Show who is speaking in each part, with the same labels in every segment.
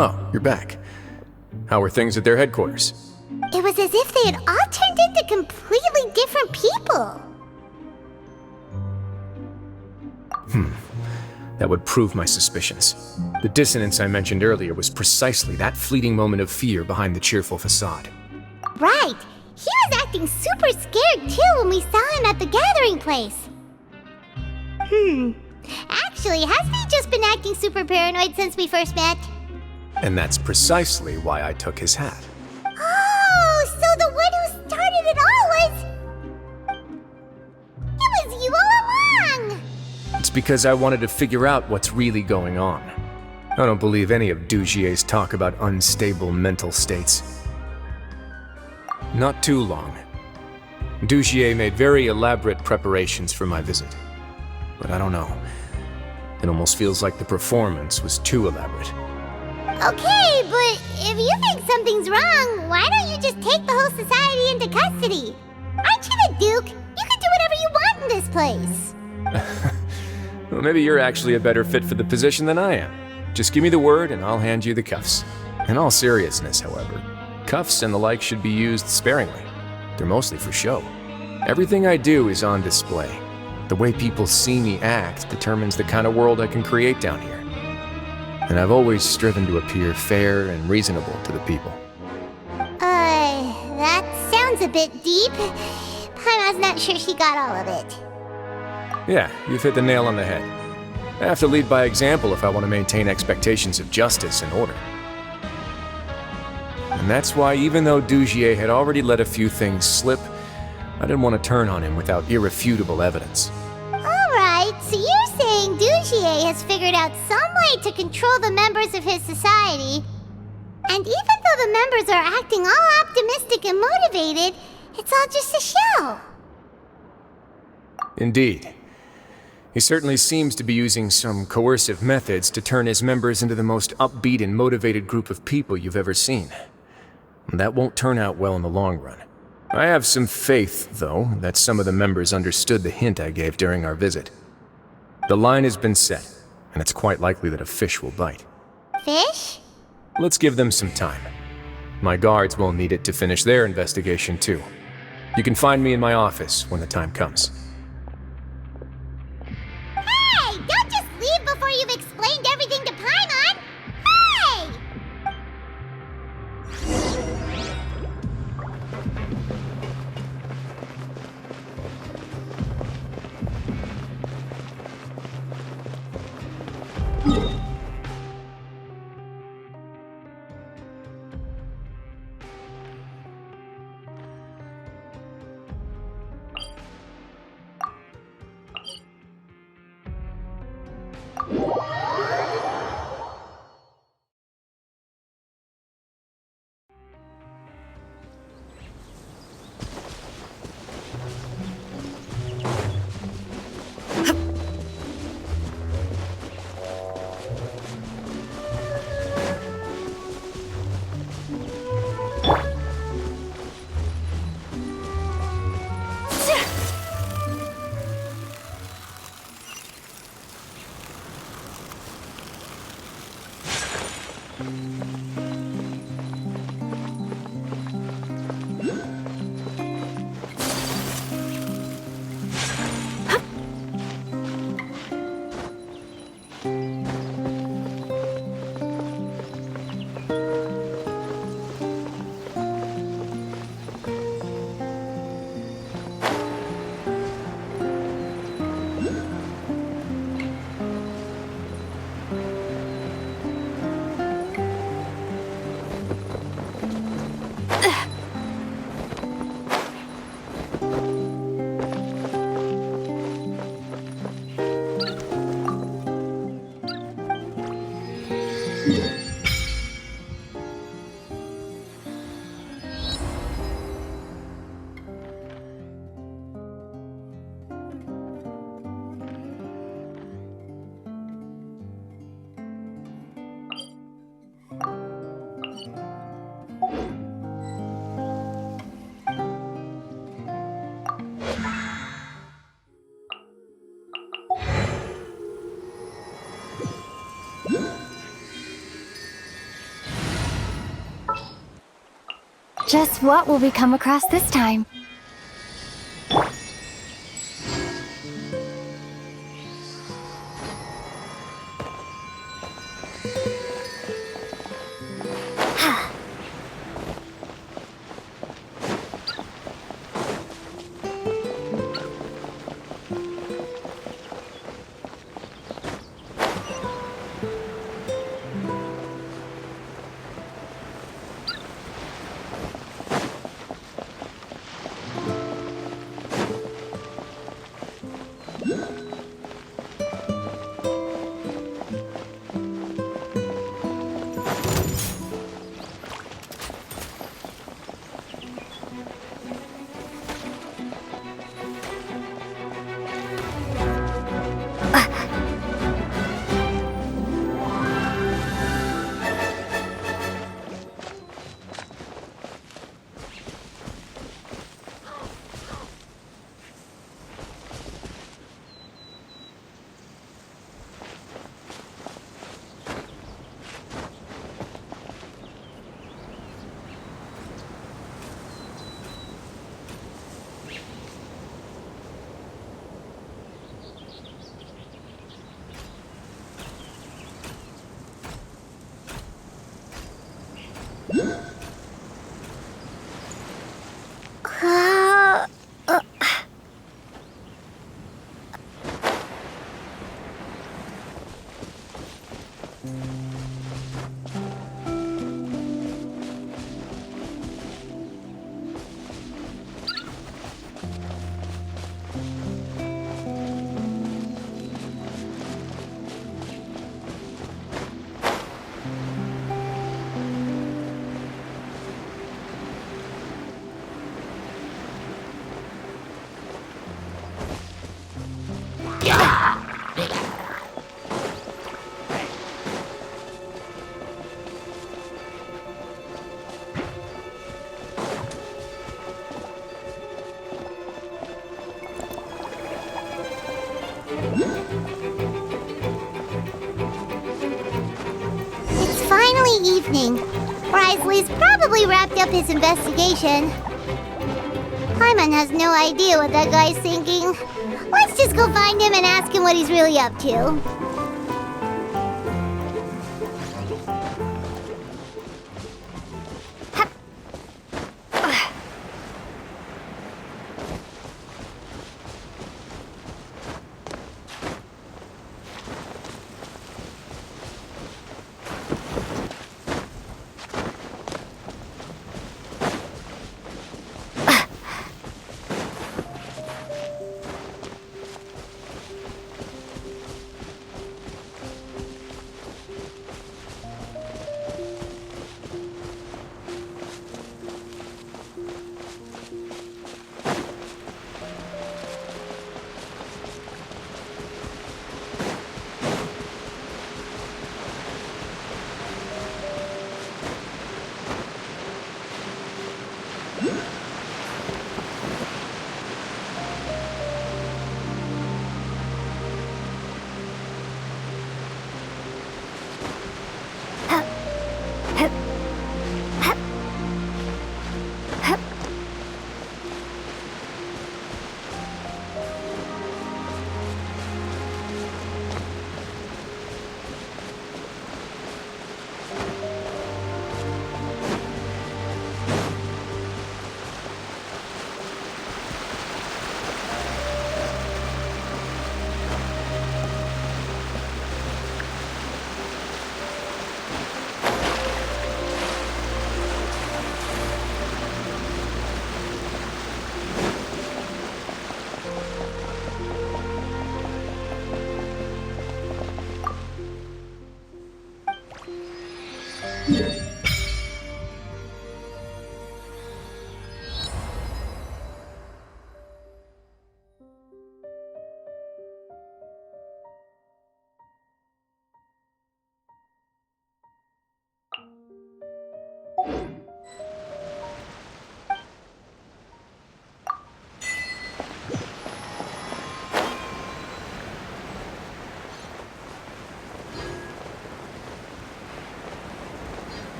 Speaker 1: Oh, you're back. How are things at their headquarters?
Speaker 2: It was as if they had all turned into completely different people.
Speaker 1: That would prove my suspicions. The dissonance I mentioned earlier was precisely that fleeting moment of fear behind the cheerful facade.
Speaker 2: Right. He was acting super scared too when we saw him at the gathering place. Actually, hasn't he just been acting super paranoid since we first met?
Speaker 1: And that's precisely why I took his hat.
Speaker 2: Oh, so the one who started it all was... It was you all along!
Speaker 1: It's because I wanted to figure out what's really going on. I don't believe any of Dugier's talk about unstable mental states. Not too long. Dugier made very elaborate preparations for my visit. But I don't know. It almost feels like the performance was too elaborate.
Speaker 2: Okay, but if you think something's wrong, why don't you just take the whole society into custody? Aren't you the Duke? You can do whatever you want in this place.
Speaker 1: Well, maybe you're actually a better fit for the position than I am. Just give me the word and I'll hand you the cuffs. In all seriousness, however, cuffs and the like should be used sparingly. They're mostly for show. Everything I do is on display. The way people see me act determines the kind of world I can create down here. And I've always striven to appear fair and reasonable to the people.
Speaker 2: That sounds a bit deep. Paimon's not sure she got all of it.
Speaker 1: Yeah, you've hit the nail on the head. I have to lead by example if I want to maintain expectations of justice and order. And that's why even though Dugier had already let a few things slip, I didn't want to turn on him without irrefutable evidence.
Speaker 2: Alright, so you're saying Dugier has figured out some way to control the members of his society, and even though the members are acting all optimistic and motivated, it's all just a show.
Speaker 1: Indeed. He certainly seems to be using some coercive methods to turn his members into the most upbeat and motivated group of people you've ever seen. And that won't turn out well in the long run. I have some faith, though, that some of the members understood the hint I gave during our visit. The line has been set, and it's quite likely that a fish will bite.
Speaker 2: Fish?
Speaker 1: Let's give them some time. My guards will need it to finish their investigation, too. You can find me in my office when the time comes.
Speaker 2: Hey! Don't just leave before you've explained everything to Paimon! Hey!
Speaker 3: Just what will we come across this time?
Speaker 2: It's finally evening. Wriothesley's probably wrapped up his investigation. Paimon has no idea what that guy's thinking. Let's just go find him and ask him what he's really up to.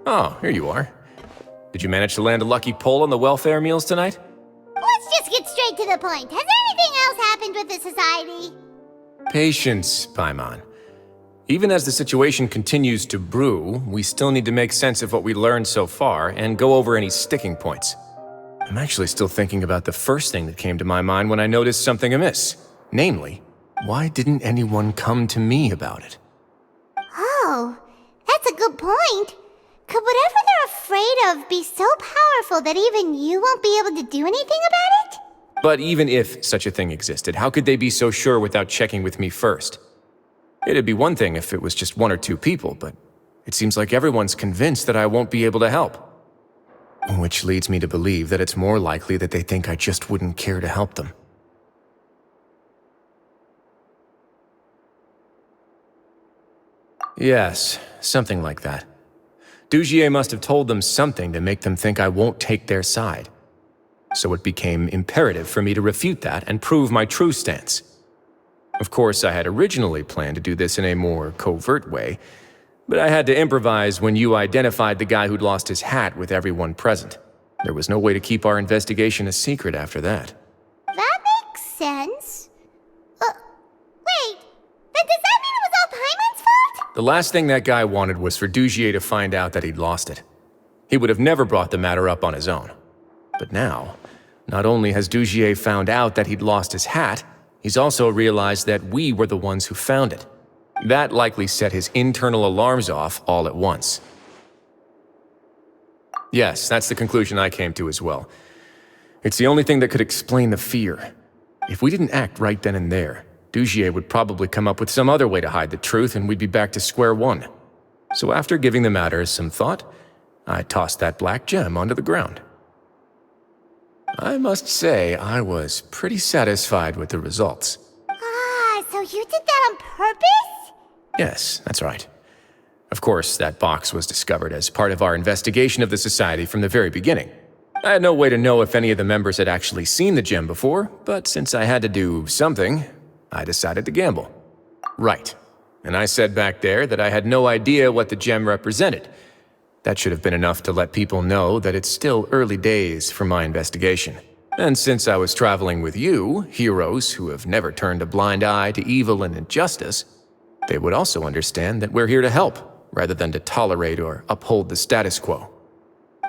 Speaker 1: Oh, here you are. Did you manage to land a lucky pull on the welfare meals tonight?
Speaker 2: Let's just get straight to the point. Has anything else happened with the society?
Speaker 1: Patience, Paimon. Even as the situation continues to brew, we still need to make sense of what we learned so far and go over any sticking points. I'm actually still thinking about the first thing that came to my mind when I noticed something amiss. Namely, why didn't anyone come to me about it?
Speaker 2: Oh, that's a good point. Could whatever they're afraid of be so powerful that even you won't be able to do anything about it?
Speaker 1: But even if such a thing existed, how could they be so sure without checking with me first? It'd be one thing if it was just one or two people, but it seems like everyone's convinced that I won't be able to help. Which leads me to believe that it's more likely that they think I just wouldn't care to help them. Yes, something like that. Dugier must have told them something to make them think I won't take their side. So it became imperative for me to refute that and prove my true stance. Of course, I had originally planned to do this in a more covert way, but I had to improvise when you identified the guy who'd lost his hat with everyone present. There was no way to keep our investigation a secret after that.
Speaker 2: That makes sense. Wait, then does that mean it was all Paimon's fault?
Speaker 1: The last thing that guy wanted was for Dugier to find out that he'd lost it. He would have never brought the matter up on his own. But now, not only has Dugier found out that he'd lost his hat, he's also realized that we were the ones who found it. That likely set his internal alarms off all at once. Yes, that's the conclusion I came to as well. It's the only thing that could explain the fear. If we didn't act right then and there, Dugier would probably come up with some other way to hide the truth and we'd be back to square one. So after giving the matter some thought, I tossed that black gem onto the ground. I must say, I was pretty satisfied with the results.
Speaker 2: Ah, so you did that on purpose?
Speaker 1: Yes, that's right. Of course, that box was discovered as part of our investigation of the society from the very beginning. I had no way to know if any of the members had actually seen the gem before, but since I had to do something, I decided to gamble. Right. And I said back there that I had no idea what the gem represented. That should have been enough to let people know that it's still early days for my investigation. And since I was traveling with you, heroes who have never turned a blind eye to evil and injustice, they would also understand that we're here to help, rather than to tolerate or uphold the status quo.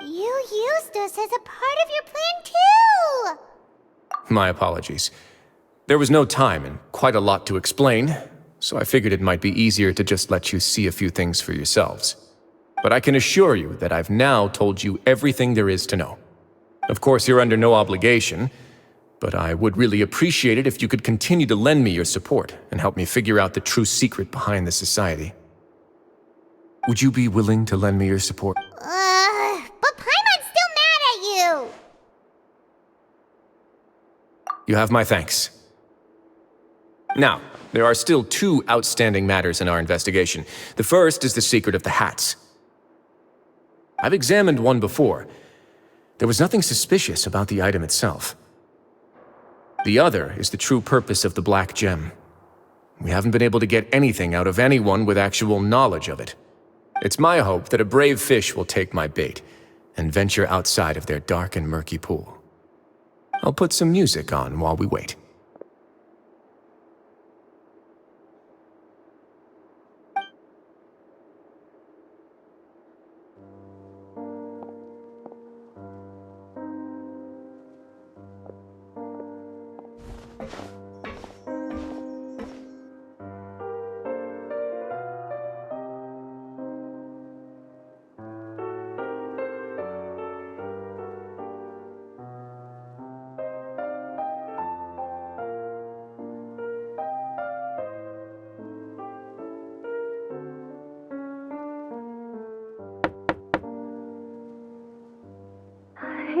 Speaker 2: You used us as a part of your plan too!
Speaker 1: My apologies. There was no time and quite a lot to explain, so I figured it might be easier to just let you see a few things for yourselves. But I can assure you that I've now told you everything there is to know. Of course, you're under no obligation, but I would really appreciate it if you could continue to lend me your support and help me figure out the true secret behind the society. Would you be willing to lend me your support?
Speaker 2: But Paimon's still mad at you!
Speaker 1: You have my thanks. Now, there are still two outstanding matters in our investigation. The first is the secret of the hats. I've examined one before. There was nothing suspicious about the item itself. The other is the true purpose of the black gem. We haven't been able to get anything out of anyone with actual knowledge of it. It's my hope that a brave fish will take my bait and venture outside of their dark and murky pool. I'll put some music on while we wait.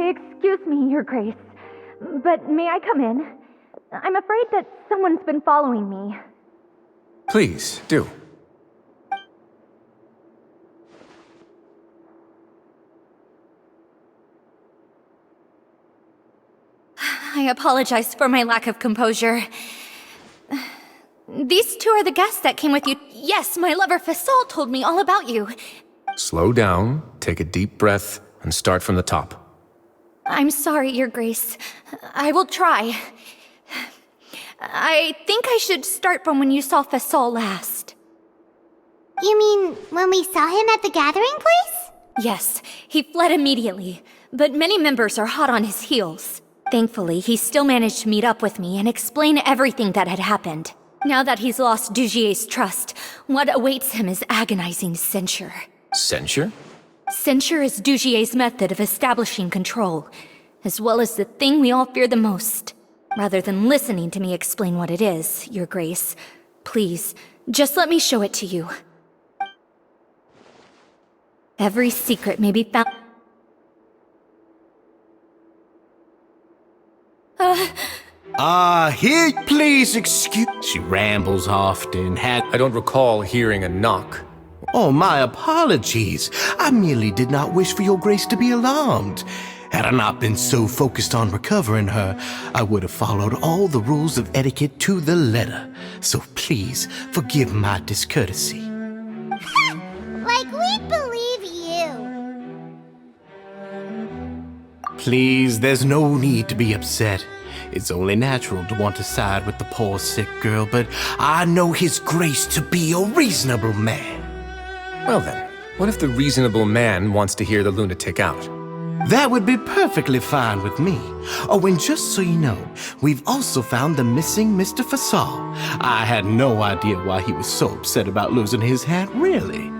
Speaker 4: Excuse me, Your Grace, but may I come in? I'm afraid that someone's been following me.
Speaker 1: Please, do.
Speaker 4: I apologize for my lack of composure. These two are the guests that came with you. Yes, my lover Fasol told me all about you.
Speaker 1: Slow down, take a deep breath, and start from the top.
Speaker 4: I'm sorry, Your Grace. I will try. I think I should start from when you saw Fasol last.
Speaker 2: You mean when we saw him at the gathering place?
Speaker 4: Yes, he fled immediately, but many members are hot on his heels. Thankfully, he still managed to meet up with me and explain everything that had happened. Now that he's lost Dugier's trust, what awaits him is agonizing censure.
Speaker 1: Censure?
Speaker 4: Censure is Dugier's method of establishing control, as well as the thing we all fear the most. Rather than listening to me explain what it is, Your Grace, please, just let me show it to you. Every secret may be found...
Speaker 5: Here, please excuse... She rambles often,
Speaker 1: I don't recall hearing a knock.
Speaker 5: Oh, my apologies. I merely did not wish for your grace to be alarmed. Had I not been so focused on recovering her, I would have followed all the rules of etiquette to the letter. So please, forgive my discourtesy.
Speaker 2: Like we believe you.
Speaker 5: Please, there's no need to be upset. It's only natural to want to side with the poor sick girl, but I know his grace to be a reasonable man.
Speaker 1: Well then, what if the reasonable man wants to hear the lunatic out?
Speaker 5: That would be perfectly fine with me. Oh, and just so you know, we've also found the missing Mr. Fasol. I had no idea why he was so upset about losing his hat, really.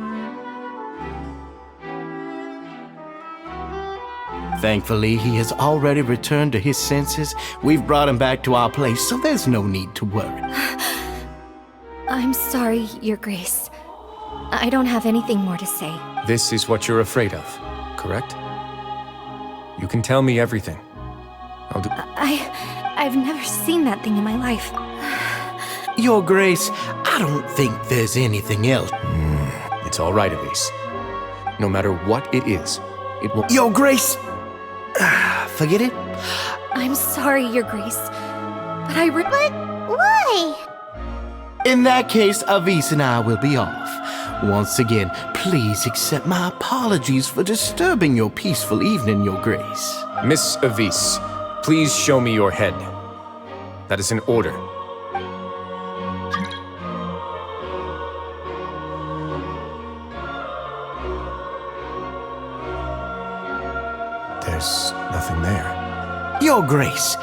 Speaker 5: Thankfully, he has already returned to his senses. We've brought him back to our place, so there's no need to worry.
Speaker 4: I'm sorry, Your Grace. I don't have anything more to say.
Speaker 1: This is what you're afraid of, correct? You can tell me everything. I'll do...
Speaker 4: I've never seen that thing in my life.
Speaker 5: Your Grace, I don't think there's anything else.
Speaker 1: It's all right, Elise. No matter what it is, it will...
Speaker 5: Your Grace! Forget it.
Speaker 4: I'm sorry, Your Grace, but
Speaker 2: But why?
Speaker 5: In that case, Avis and I will be off. Once again, please accept my apologies for disturbing your peaceful evening, Your Grace.
Speaker 1: Miss Avis, please show me your head. That is an order. There's nothing there.
Speaker 5: Your Grace,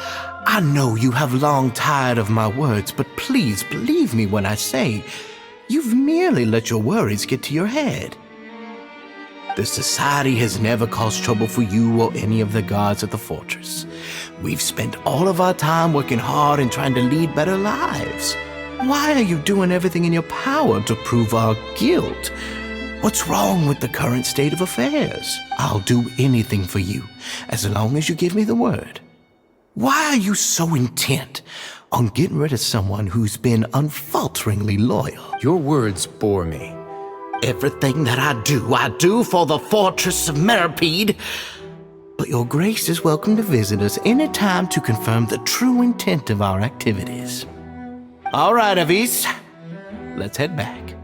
Speaker 5: I know you have long tired of my words, but please believe me when I say you've merely let your worries get to your head. The Society has never caused trouble for you or any of the guards at the fortress. We've spent all of our time working hard and trying to lead better lives. Why are you doing everything in your power to prove our guilt? What's wrong with the current state of affairs? I'll do anything for you, as long as you give me the word. Why are you so intent on getting rid of someone who's been unfalteringly loyal?
Speaker 1: Your words bore me.
Speaker 5: Everything that I do for the Fortress of Meripede. But your grace is welcome to visit us any time to confirm the true intent of our activities. All right, Avis. Let's head back.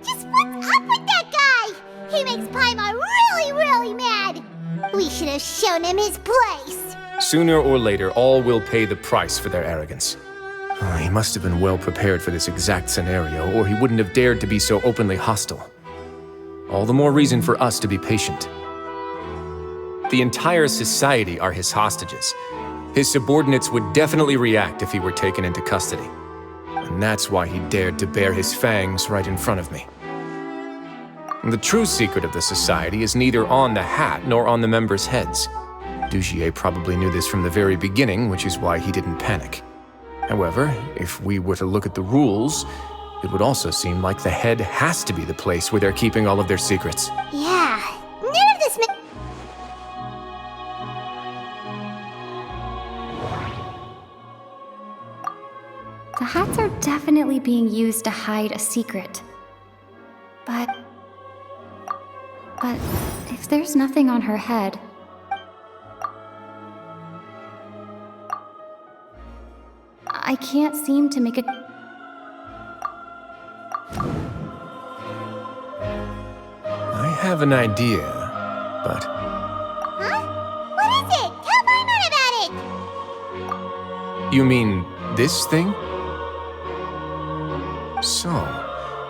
Speaker 2: Just what's up with that guy? He makes Paimon really mad. We should have shown him his place.
Speaker 1: Sooner or later, all will pay the price for their arrogance. Oh, he must have been well prepared for this exact scenario, or he wouldn't have dared to be so openly hostile. All the more reason for us to be patient. The entire society are his hostages. His subordinates would definitely react if he were taken into custody. And that's why he dared to bare his fangs right in front of me. The true secret of the society is neither on the hat nor on the members' heads. Dugier probably knew this from the very beginning, which is why he didn't panic. However, if we were to look at the rules, it would also seem like the head has to be the place where they're keeping all of their secrets.
Speaker 2: Yeah, none of this
Speaker 3: The hats are definitely being used to hide a secret. But if there's nothing on her head... I can't seem to make a...
Speaker 1: I have an idea, but
Speaker 2: Huh? What is it? Tell Paimon about it!
Speaker 1: you mean this thing? So,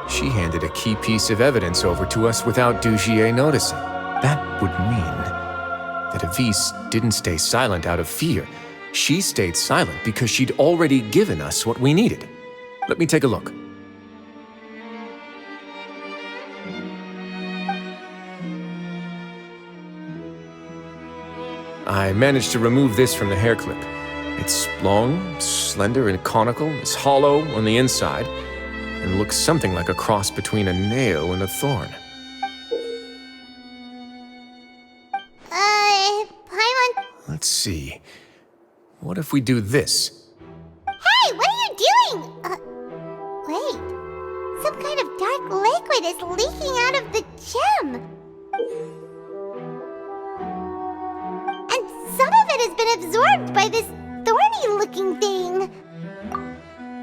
Speaker 1: she handed a key piece of evidence over to us without Dugier noticing. That would mean that Avise didn't stay silent out of fear. She stayed silent because she'd already given us what we needed. Let me take a look. I managed to remove this from the hair clip. It's long, slender, and conical. It's hollow on the inside, and looks something like a cross between a nail and a thorn.
Speaker 2: Paimon...
Speaker 1: Let's see. What if we do this?
Speaker 2: Hey, what are you doing? Wait. Some kind of dark liquid is leaking out of the gem. And some of it has been absorbed by this thorny-looking thing.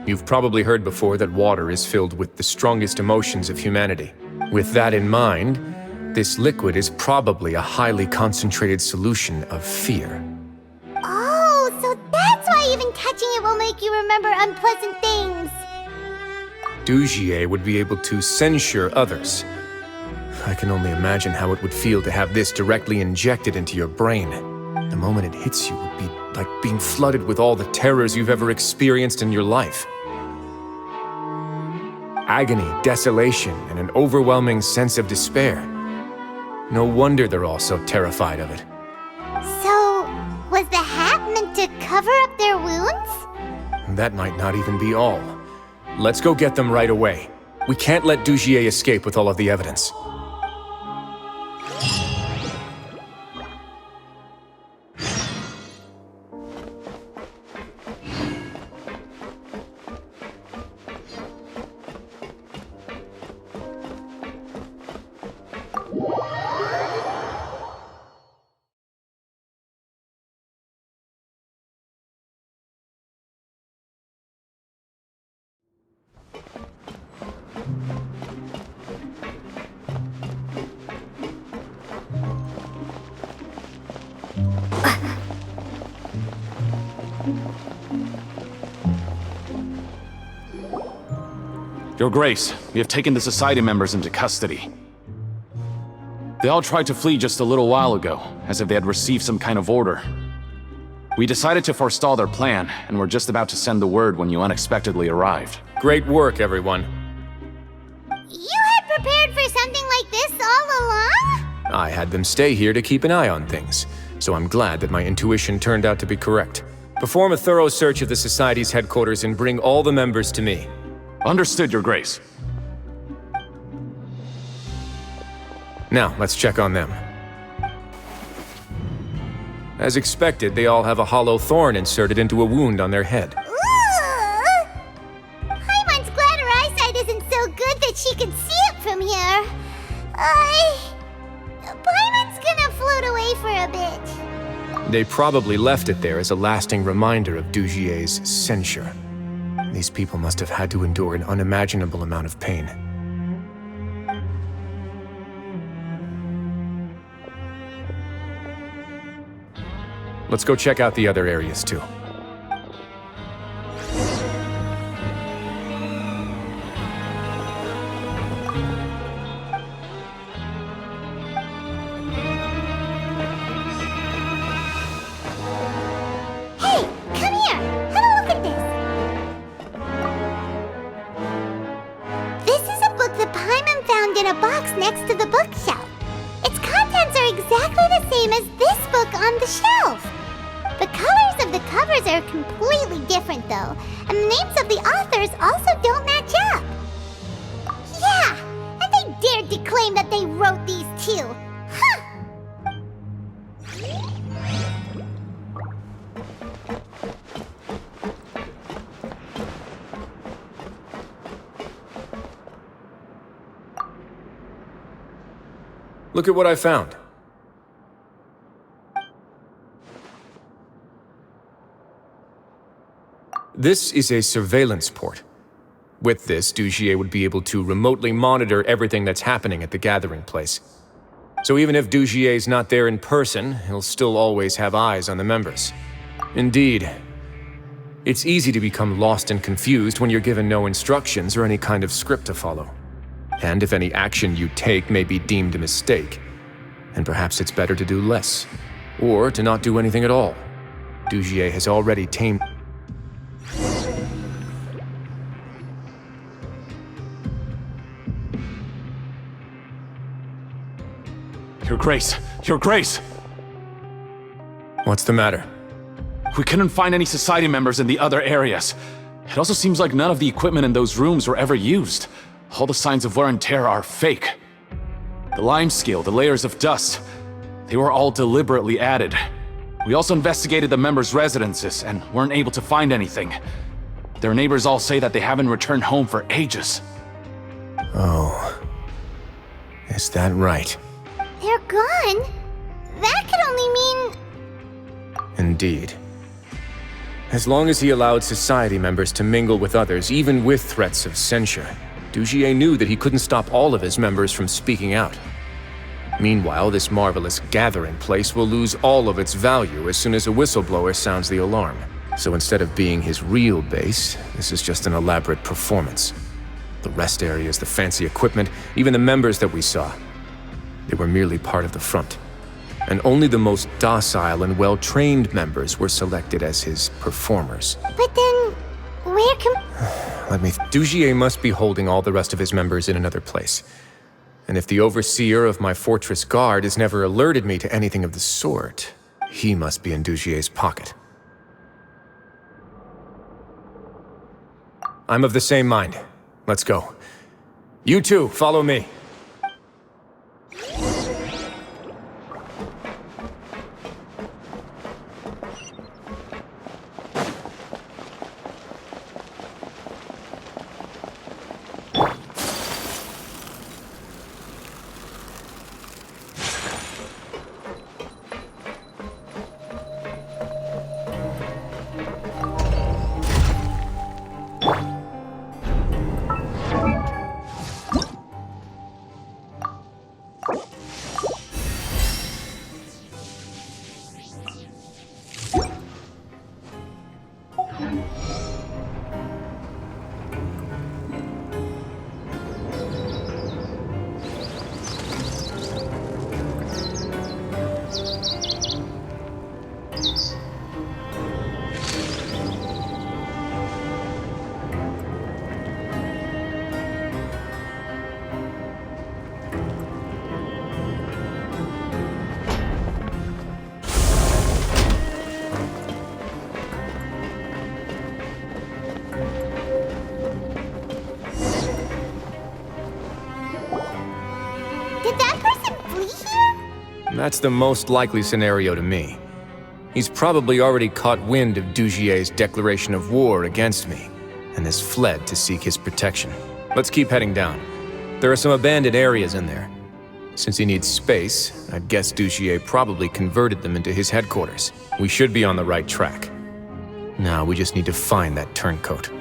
Speaker 1: You've probably heard before that water is filled with the strongest emotions of humanity. With that in mind, this liquid is probably a highly concentrated solution of fear.
Speaker 2: Oh, so that's why even touching it will make you remember unpleasant things.
Speaker 1: Dugier would be able to censure others. I can only imagine how it would feel to have this directly injected into your brain. The moment it hits you would be like being flooded with all the terrors you've ever experienced in your life. Agony, desolation, and an overwhelming sense of despair. No wonder they're all so terrified of it.
Speaker 2: So, was the hat meant to cover up their wounds?
Speaker 1: That might not even be all. Let's go get them right away. We can't let Dugier escape with all of the evidence.
Speaker 6: Your Grace, we have taken the Society members into custody. They all tried to flee just a little while ago, as if they had received some kind of order. We decided to forestall their plan, and were just about to send the word when you unexpectedly arrived.
Speaker 1: Great work, everyone.
Speaker 2: You had prepared for something like this all along?
Speaker 1: I had them stay here to keep an eye on things, so I'm glad that my intuition turned out to be correct. Perform a thorough search of the Society's headquarters and bring all the members to me.
Speaker 6: Understood, Your Grace.
Speaker 1: Now, let's check on them. As expected, they all have a hollow thorn inserted into a wound on their head.
Speaker 2: Ooh! Paimon's glad her eyesight isn't so good that she can see it from here. Paimon's gonna float away for a bit.
Speaker 1: They probably left it there as a lasting reminder of Dugier's censure. These people must have had to endure an unimaginable amount of pain. Let's go check out the other areas too.
Speaker 2: Hey, come here! Have a look at this! This is a book that Paimon found in a box next to the bookshelf. Its contents are exactly the same as this book on the shelf. The colors of the covers are completely different though, and the names of the authors also don't match up. Yeah, and they dared to claim that they wrote these too. Huh!
Speaker 1: Look at what I found. This is a surveillance port. With this, Dugier would be able to remotely monitor everything that's happening at the gathering place. So even if Dugier's not there in person, he'll still always have eyes on the members. Indeed. It's easy to become lost and confused when you're given no instructions or any kind of script to follow. And if any action you take may be deemed a mistake, then perhaps it's better to do less. Or to not do anything at all. Dugier has already tamed...
Speaker 6: Your Grace! Your Grace!
Speaker 1: What's the matter?
Speaker 6: We couldn't find any Society members in the other areas. It also seems like none of the equipment in those rooms were ever used. All the signs of wear and tear are fake. The lime scale, the layers of dust, they were all deliberately added. We also investigated the members' residences and weren't able to find anything. Their neighbors all say that they haven't returned home for ages.
Speaker 1: Oh. Is that right?
Speaker 2: They're gone? That could only mean...
Speaker 1: Indeed. As long as he allowed Society members to mingle with others, even with threats of censure, Dugier knew that he couldn't stop all of his members from speaking out. Meanwhile, this marvelous gathering place will lose all of its value as soon as a whistleblower sounds the alarm. So instead of being his real base, this is just an elaborate performance. The rest areas, the fancy equipment, even the members that we saw, they were merely part of the front. And only the most docile and well-trained members were selected as his performers.
Speaker 2: But then, where can...
Speaker 1: Dugier must be holding all the rest of his members in another place. And if the overseer of my fortress guard has never alerted me to anything of the sort, he must be in Dugier's pocket. I'm of the same mind. Let's go. You two, follow me. That's the most likely scenario to me. He's probably already caught wind of Dugier's declaration of war against me, and has fled to seek his protection. Let's keep heading down. There are some abandoned areas in there. Since he needs space, I'd guess Dugier probably converted them into his headquarters. We should be on the right track. Now we just need to find that turncoat.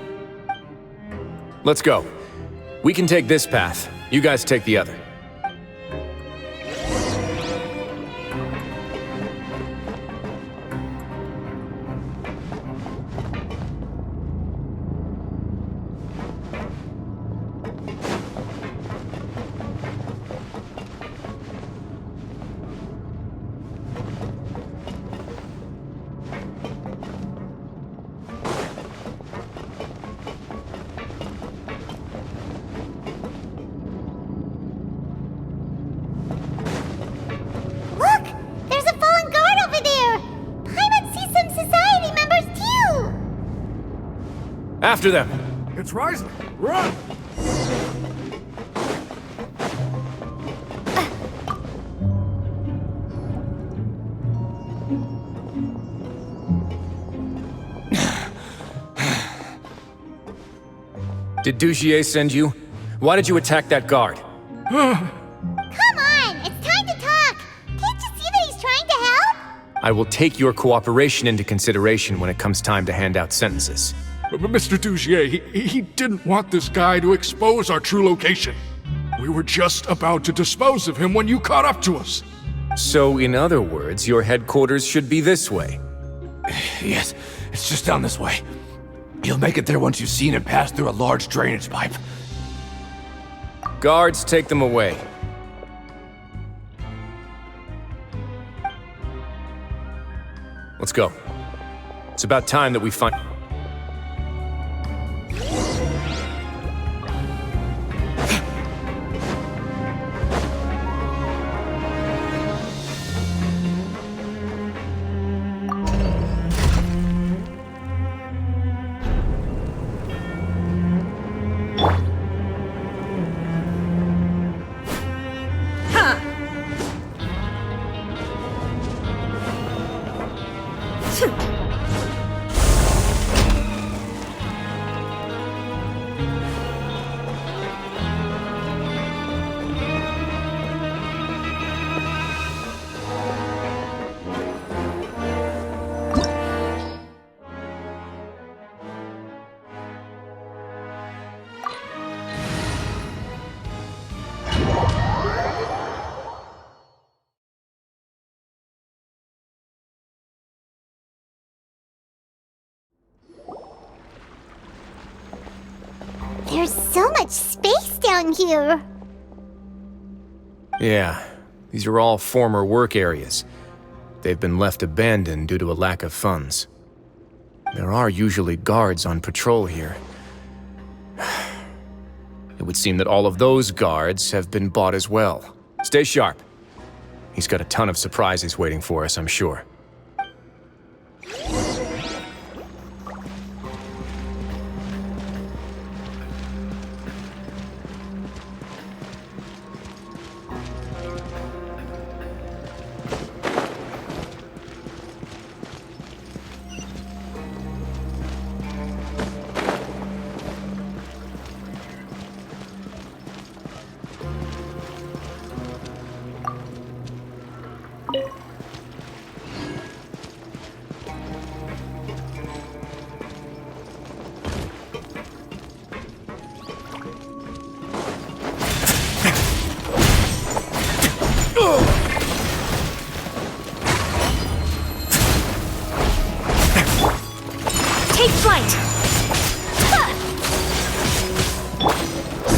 Speaker 1: Let's go. We can take this path. You guys take the other. After them!
Speaker 7: It's Wriothesley! Run!
Speaker 1: Did Dugier send you? Why did you attack that guard?
Speaker 2: Come on! It's time to talk! Can't you see that he's trying to help?
Speaker 1: I will take your cooperation into consideration when it comes time to hand out sentences.
Speaker 7: Mr. Dugier, he didn't want this guy to expose our true location. We were just about to dispose of him when you caught up to us.
Speaker 1: So, in other words, your headquarters should be this way.
Speaker 8: Yes, it's just down this way. You'll make it there once you've seen him pass through a large drainage pipe.
Speaker 1: Guards, take them away. Let's go. It's about time that we find...
Speaker 2: There's so much space down here.
Speaker 1: Yeah, these are all former work areas. They've been left abandoned due to a lack of funds. There are usually guards on patrol here. It would seem that all of those guards have been bought as well. Stay sharp. He's got a ton of surprises waiting for us, I'm sure.
Speaker 4: Take flight!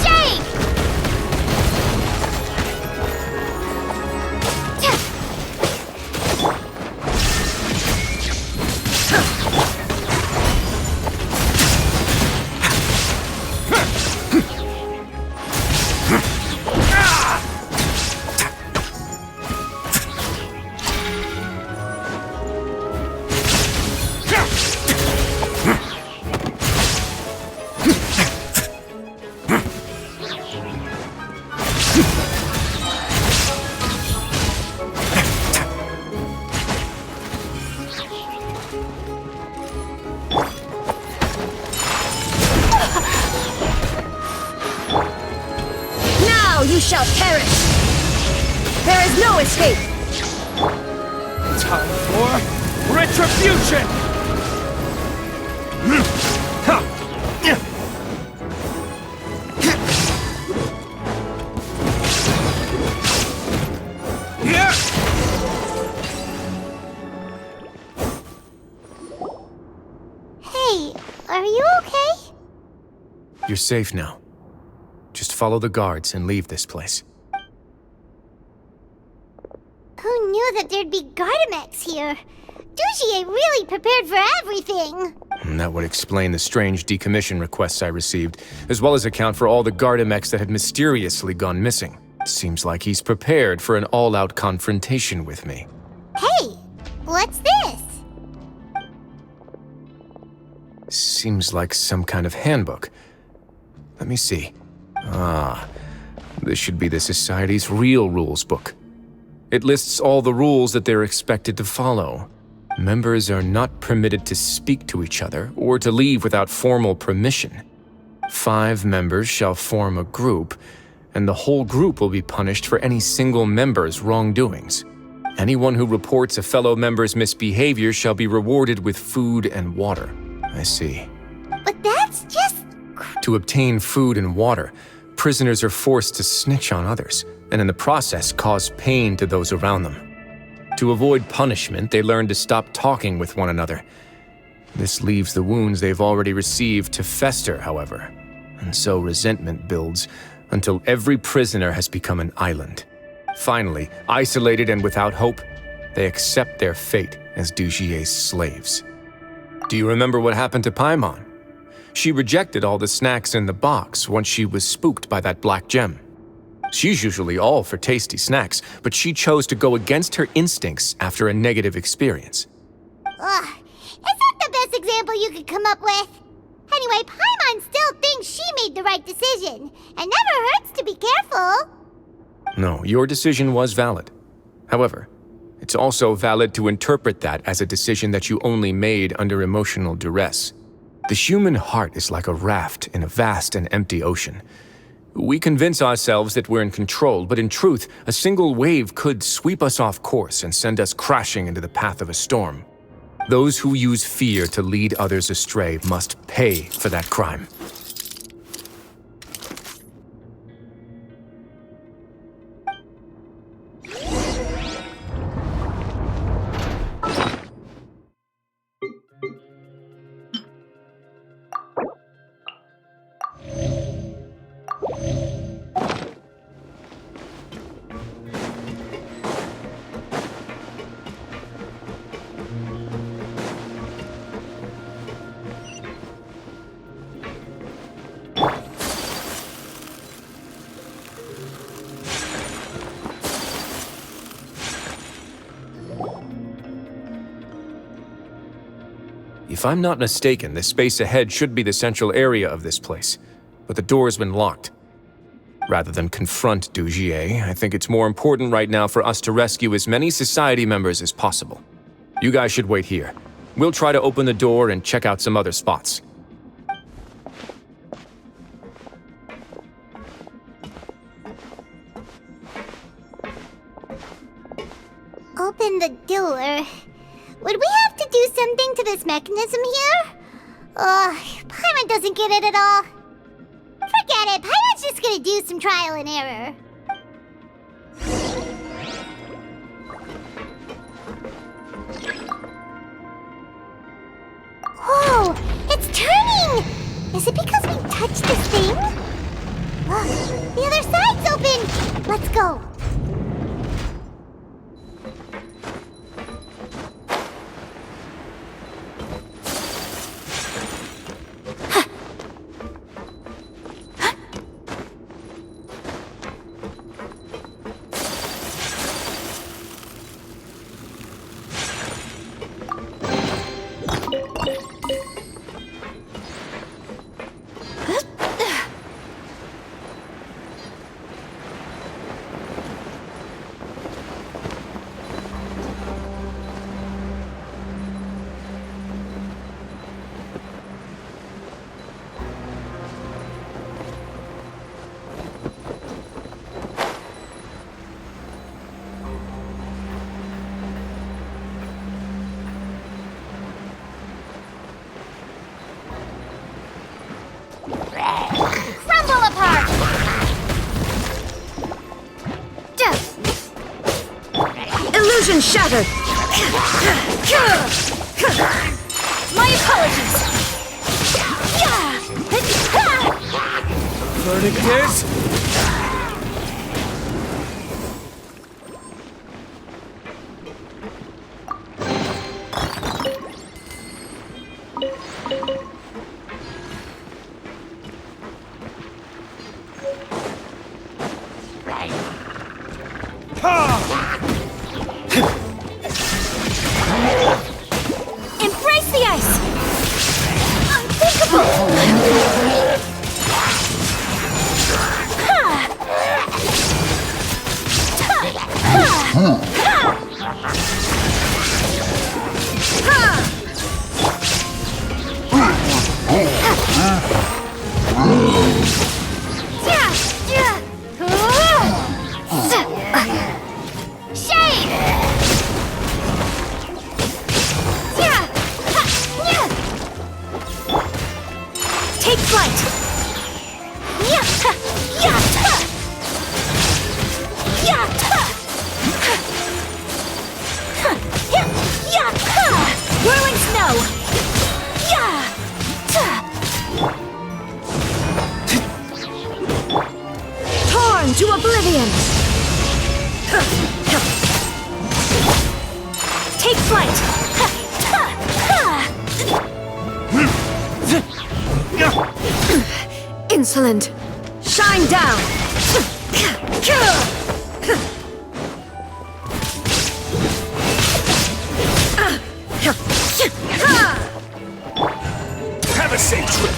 Speaker 2: Shake!
Speaker 4: Now you shall perish! There is no escape!
Speaker 8: Time for retribution!
Speaker 2: Hey, are you okay?
Speaker 1: You're safe now. Just follow the guards and leave this place.
Speaker 2: Who knew that there'd be Gardamex here? Dugier really prepared for everything.
Speaker 1: And that would explain the strange decommission requests I received, as well as account for all the Gardamex that had mysteriously gone missing. Seems like he's prepared for an all-out confrontation with me.
Speaker 2: Hey, what's this?
Speaker 1: Seems like some kind of handbook. Let me see. Ah, this should be the Society's real rules book. It lists all the rules that they're expected to follow. Members are not permitted to speak to each other or to leave without formal permission. 5 members shall form a group, and the whole group will be punished for any single member's wrongdoings. Anyone who reports a fellow member's misbehavior shall be rewarded with food and water. I see.
Speaker 2: But
Speaker 1: To obtain food and water, prisoners are forced to snitch on others, and in the process cause pain to those around them. To avoid punishment, they learn to stop talking with one another. This leaves the wounds they've already received to fester, however, and so resentment builds until every prisoner has become an island. Finally, isolated and without hope, they accept their fate as Dugier's slaves. Do you remember what happened to Paimon? She rejected all the snacks in the box once she was spooked by that black gem. She's usually all for tasty snacks, but she chose to go against her instincts after a negative experience.
Speaker 2: Ugh, is that the best example you could come up with? Anyway, Paimon still thinks she made the right decision, and never hurts to be careful.
Speaker 1: No, your decision was valid. However, it's also valid to interpret that as a decision that you only made under emotional duress. The human heart is like a raft in a vast and empty ocean. We convince ourselves that we're in control, but in truth, a single wave could sweep us off course and send us crashing into the path of a storm. Those who use fear to lead others astray must pay for that crime. If I'm not mistaken, the space ahead should be the central area of this place, but the door's been locked. Rather than confront Dugier, I think it's more important right now for us to rescue as many society members as possible. You guys should wait here. We'll try to open the door and check out some other spots.
Speaker 2: Open the door. Would we have to do something to this mechanism here? Paimon doesn't get it at all. Forget it, Paimon's just gonna do some trial and error. Whoa, it's turning! Is it because we touched this thing? Look, the other side's open! Let's go. Crumble apart!
Speaker 4: Illusion shattered! My apologies!
Speaker 8: Verdict is...
Speaker 4: Embrace the ice! Unthinkable! Ha! Take flight! Insolent! Shine down!
Speaker 1: Have a safe trip.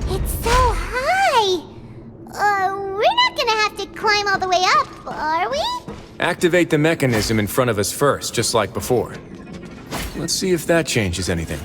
Speaker 2: It's so high! We're not gonna have to climb all the way up, are we?
Speaker 1: Activate the mechanism in front of us first, just like before. Let's see if that changes anything.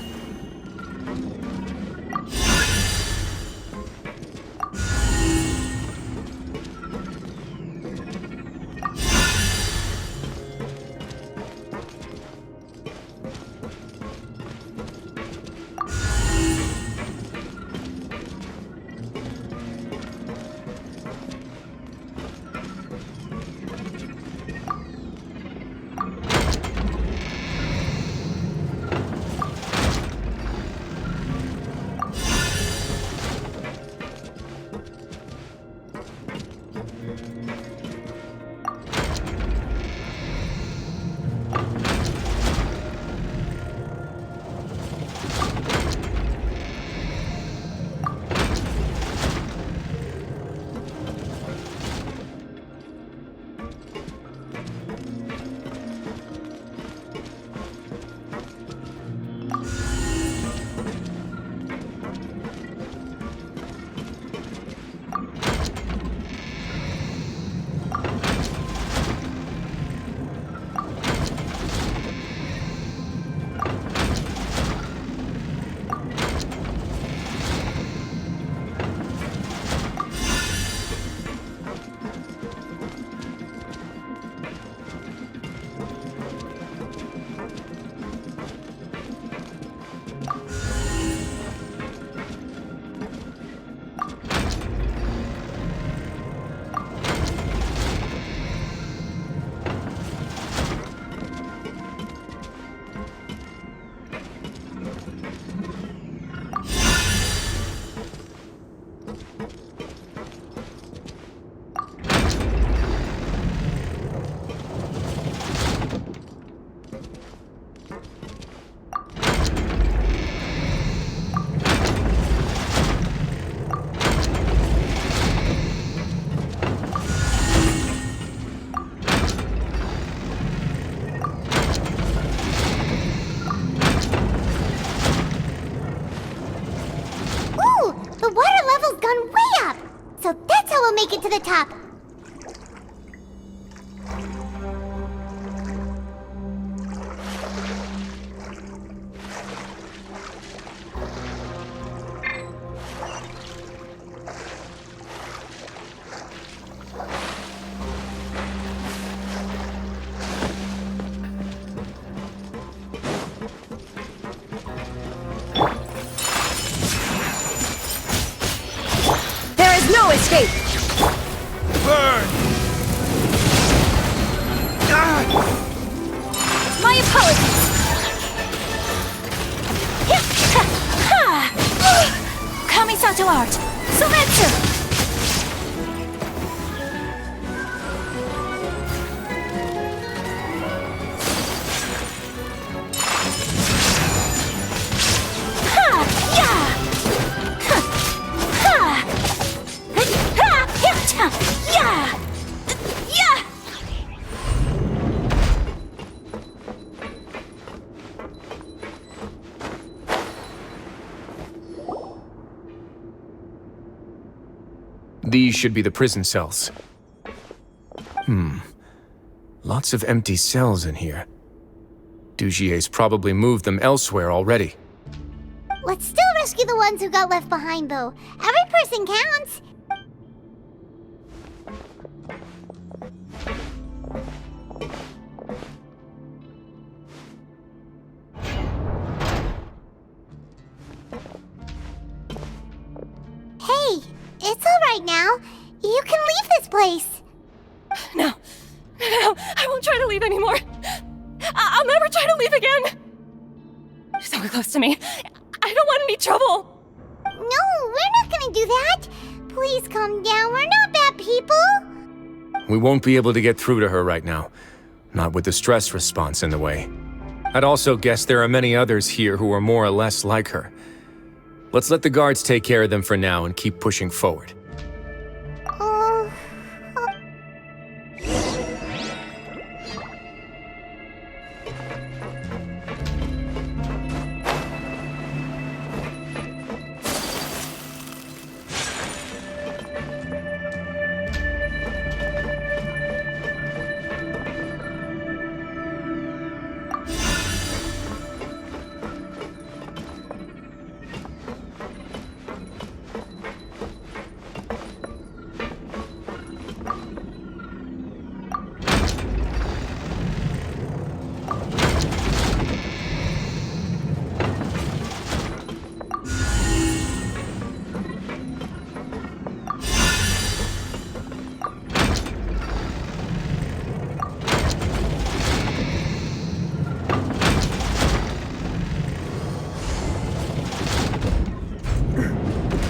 Speaker 2: So that's how we'll make it to the top.
Speaker 4: escape.
Speaker 8: Burn!
Speaker 4: My apologies. Kamisato art. Sometsu.
Speaker 1: These should be the prison cells. Lots of empty cells in here. Dugier's probably moved them elsewhere already.
Speaker 2: Let's still rescue the ones who got left behind, though. Every person counts. Hey, it's all right now. You can leave this place.
Speaker 9: No, I won't try to leave anymore. I'll never try to leave again. Don't get close to me. I don't want any trouble.
Speaker 2: No, we're not gonna do that. Please calm down. We're not bad people.
Speaker 1: We won't be able to get through to her right now. Not with the stress response in the way. I'd also guess there are many others here who are more or less like her. Let's let the guards take care of them for now and keep pushing forward.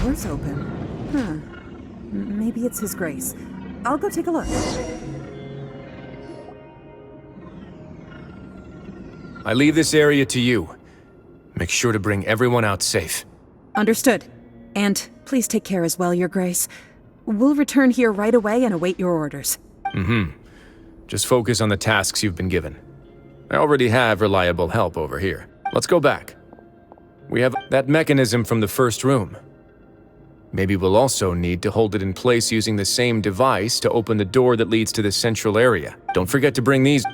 Speaker 10: Door's open. Maybe it's His Grace. I'll go take a look.
Speaker 1: I leave this area to you. Make sure to bring everyone out safe.
Speaker 10: Understood. And please take care as well, Your Grace. We'll return here right away and await your orders.
Speaker 1: Just focus on the tasks you've been given. I already have reliable help over here. Let's go back. We have that mechanism from the first room. Maybe we'll also need to hold it in place using the same device to open the door that leads to the central area. Don't forget to bring these.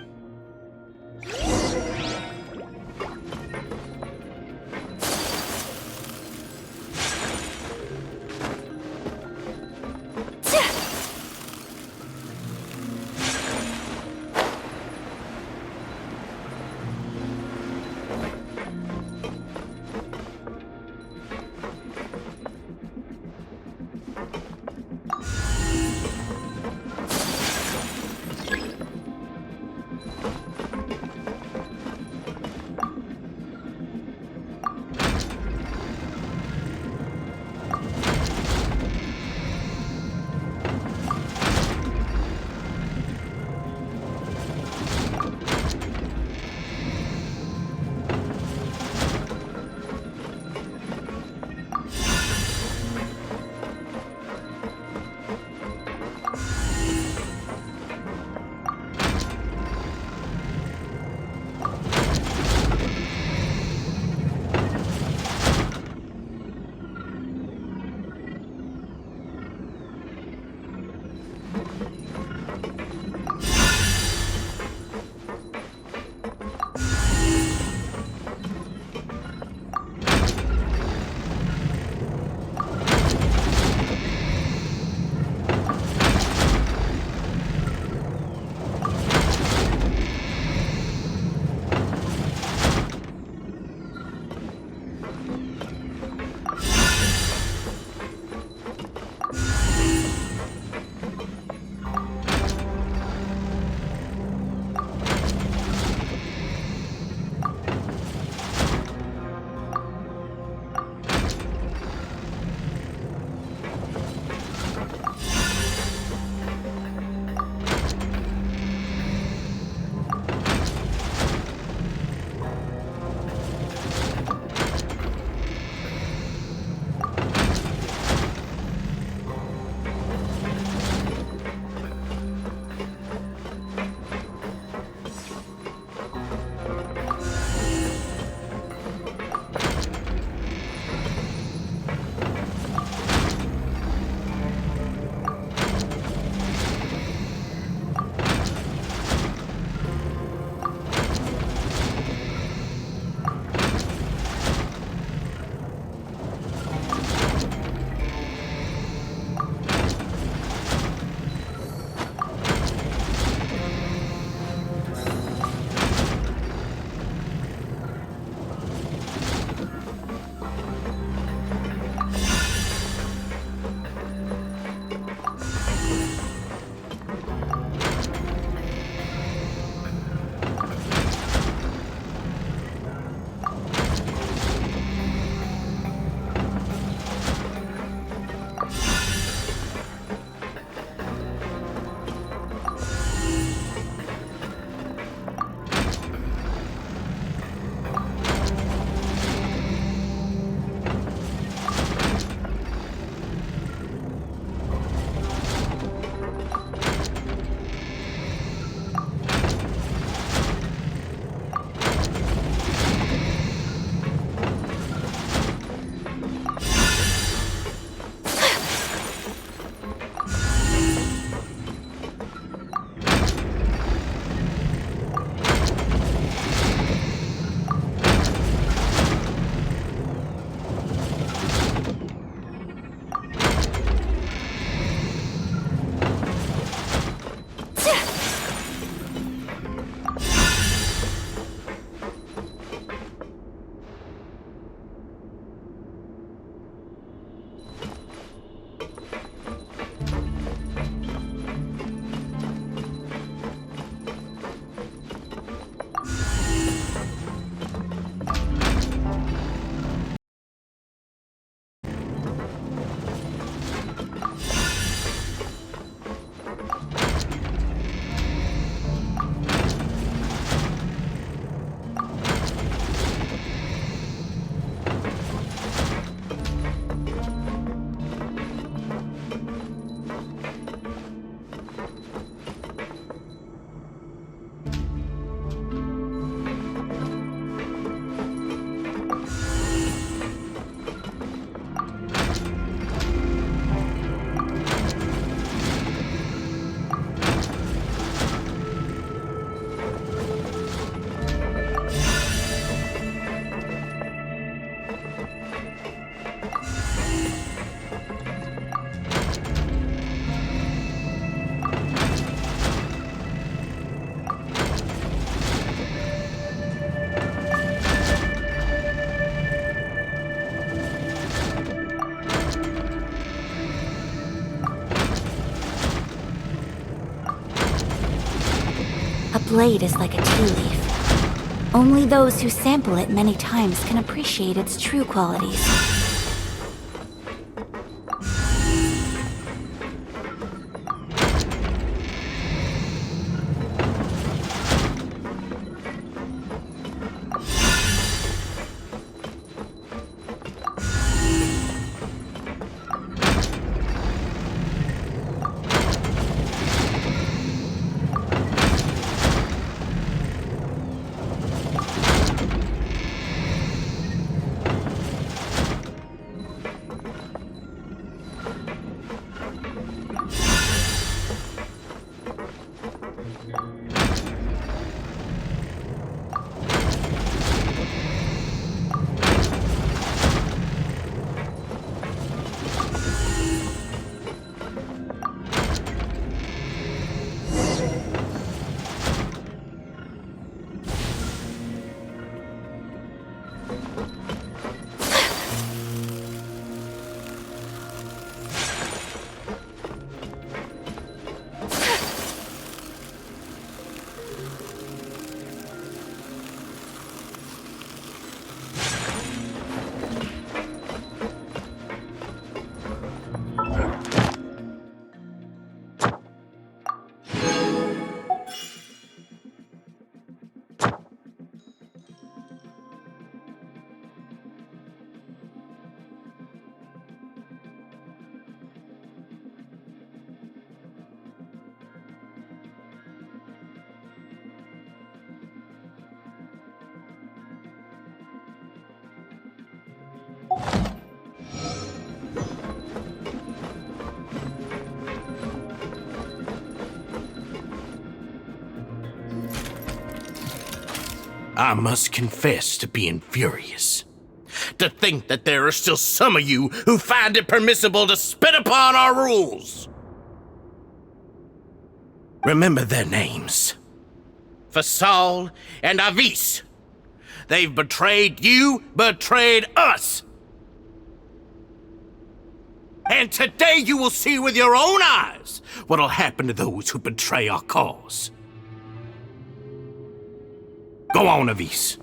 Speaker 4: blade is like a tea leaf. Only those who sample it many times can appreciate its true qualities.
Speaker 5: I must confess to being furious. To think that there are still some of you who find it permissible to spit upon our rules. Remember their names. Fasal and Avis. They've betrayed you, betrayed us. And today you will see with your own eyes what'll happen to those who betray our cause. Go on, Avis.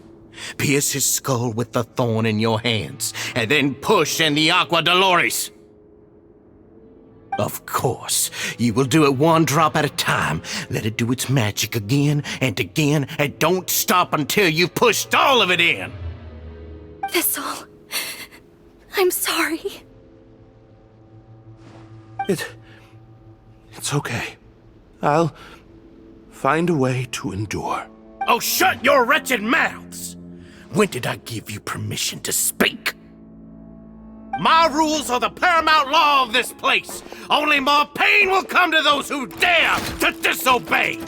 Speaker 5: Pierce his skull with the thorn in your hands, and then push in the Aqua Dolores. Of course, you will do it one drop at a time. Let it do its magic again, and don't stop until you've pushed all of it in.
Speaker 4: Thistle, I'm sorry.
Speaker 8: It's okay. I'll find a way to endure.
Speaker 5: Oh, shut your wretched mouths! When did I give you permission to speak? My rules are the paramount law of this place. Only more pain will come to those who dare to disobey.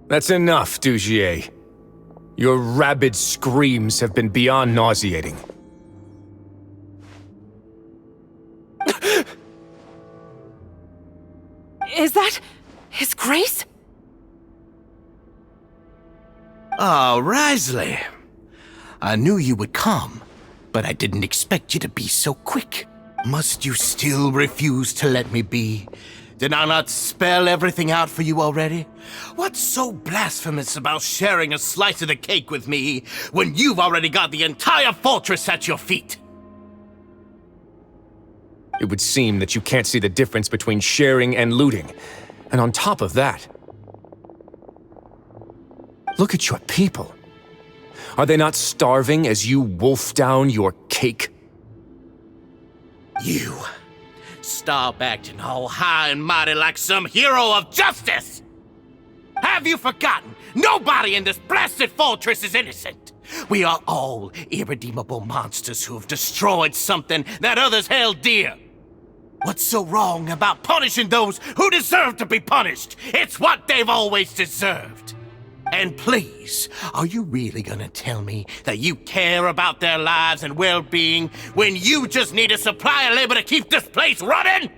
Speaker 1: That's enough, Dugier. Your rabid screams have been beyond nauseating.
Speaker 10: Is that His Grace?
Speaker 5: Oh, Wriothesley. I knew you would come, but I didn't expect you to be so quick. Must you still refuse to let me be? Did I not spell everything out for you already? What's so blasphemous about sharing a slice of the cake with me when you've already got the entire fortress at your feet?
Speaker 1: It would seem that you can't see the difference between sharing and looting. And on top of that, look at your people. Are they not starving as you wolf down your cake?
Speaker 5: You. Stop acting all high and mighty like some hero of justice! Have you forgotten? Nobody in this blasted fortress is innocent. We are all irredeemable monsters who have destroyed something that others held dear. What's so wrong about punishing those who deserve to be punished? It's what they've always deserved. And please, are you really gonna tell me that you care about their lives and well-being when you just need a supply of labor to keep this place running?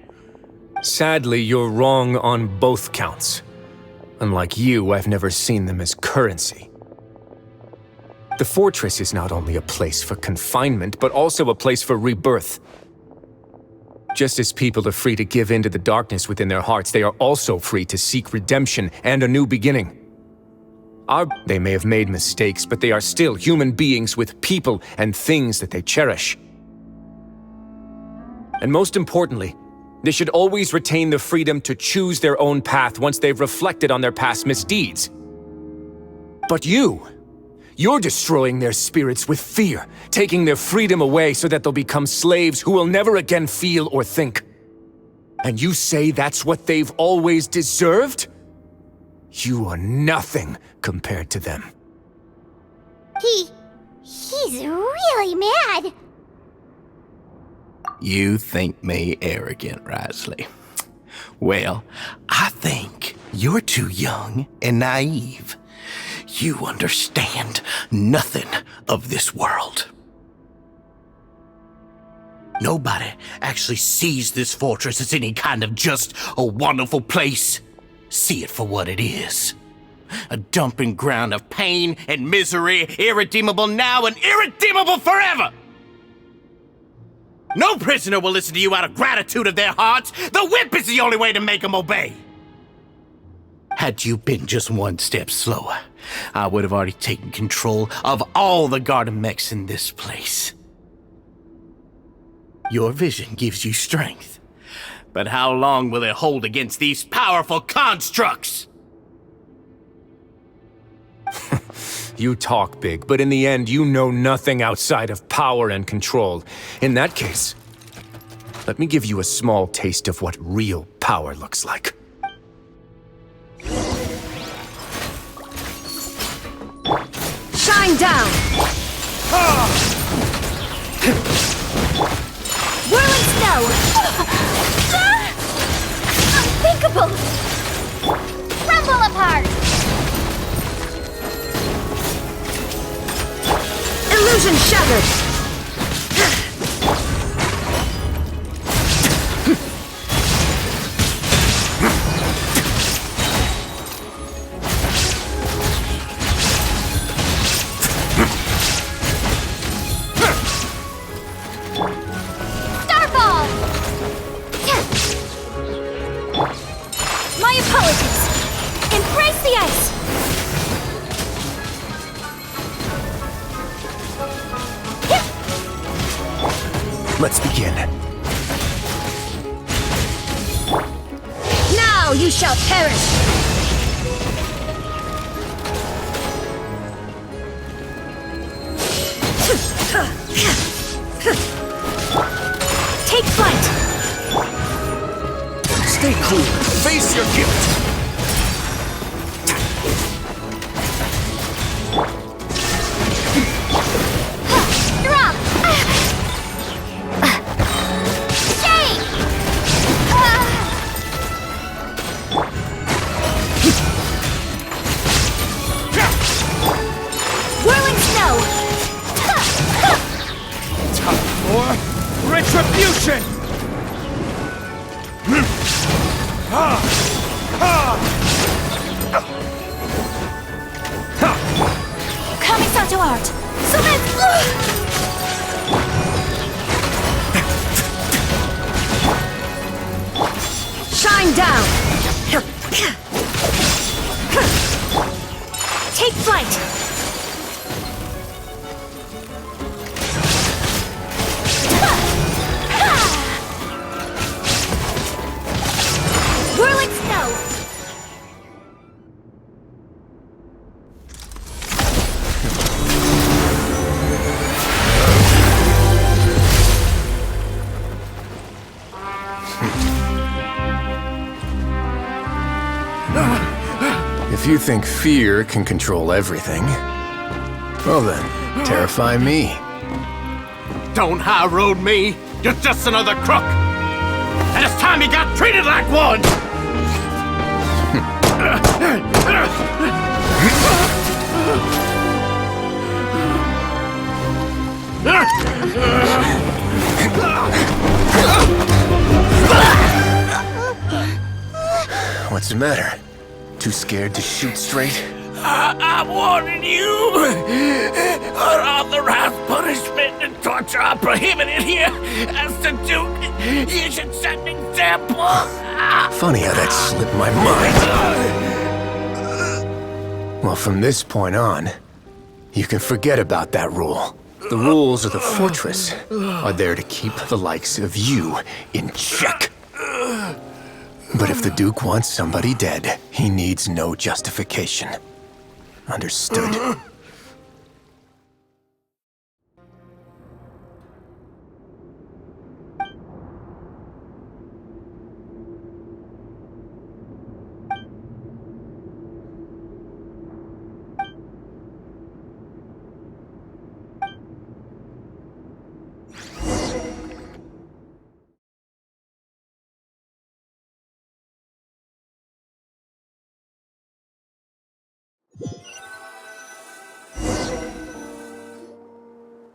Speaker 1: Sadly, you're wrong on both counts. Unlike you, I've never seen them as currency. The fortress is not only a place for confinement, but also a place for rebirth. Just as people are free to give in to the darkness within their hearts, they are also free to seek redemption and a new beginning. They may have made mistakes, but they are still human beings with people and things that they cherish. And most importantly, they should always retain the freedom to choose their own path once they've reflected on their past misdeeds. But you're destroying their spirits with fear, taking their freedom away so that they'll become slaves who will never again feel or think. And you say that's what they've always deserved? You are nothing compared to them.
Speaker 2: He's really mad.
Speaker 5: You think me arrogant, Wriothesley? Well, I think you're too young and naive. You understand nothing of this world. Nobody actually sees this fortress as any kind of just a wonderful place. See it for what it is. A dumping ground of pain and misery, irredeemable now and irredeemable forever! No prisoner will listen to you out of gratitude of their hearts. The whip is the only way to make them obey. Had you been just one step slower, I would have already taken control of all the garden mechs in this place. Your vision gives you strength, but how long will it hold against these powerful constructs?
Speaker 1: You talk big, but in the end, you know nothing outside of power and control. In that case, let me give you a small taste of what real power looks like.
Speaker 10: Shine down!
Speaker 4: Whirling snow! Unthinkable!
Speaker 2: Rumble apart!
Speaker 10: Illusion shattered!
Speaker 2: Starball!
Speaker 4: My apologies! Embrace the ice!
Speaker 1: Let's begin.
Speaker 10: Now you shall perish!
Speaker 4: Take flight!
Speaker 1: Stay cool. Face your guilt.
Speaker 2: Drop! Shake!
Speaker 4: Whirling snow!
Speaker 8: For retribution!
Speaker 4: Kamisato art!
Speaker 10: Shine down!
Speaker 4: Take flight! Whirling snow!
Speaker 1: If you think fear can control everything, well then, terrify me.
Speaker 5: Don't high road me. You're just another crook. And it's time you got treated like one.
Speaker 1: What's the matter? Too scared to shoot straight?
Speaker 5: I'm warning you. Unauthorized punishment and torture are prohibited here, as the Duke
Speaker 8: You should set an example!
Speaker 1: Funny how that slipped my mind. Well, from this point on, you can forget about that rule. The rules of the fortress are there to keep the likes of you in check. But if the Duke wants somebody dead, he needs no justification. Understood?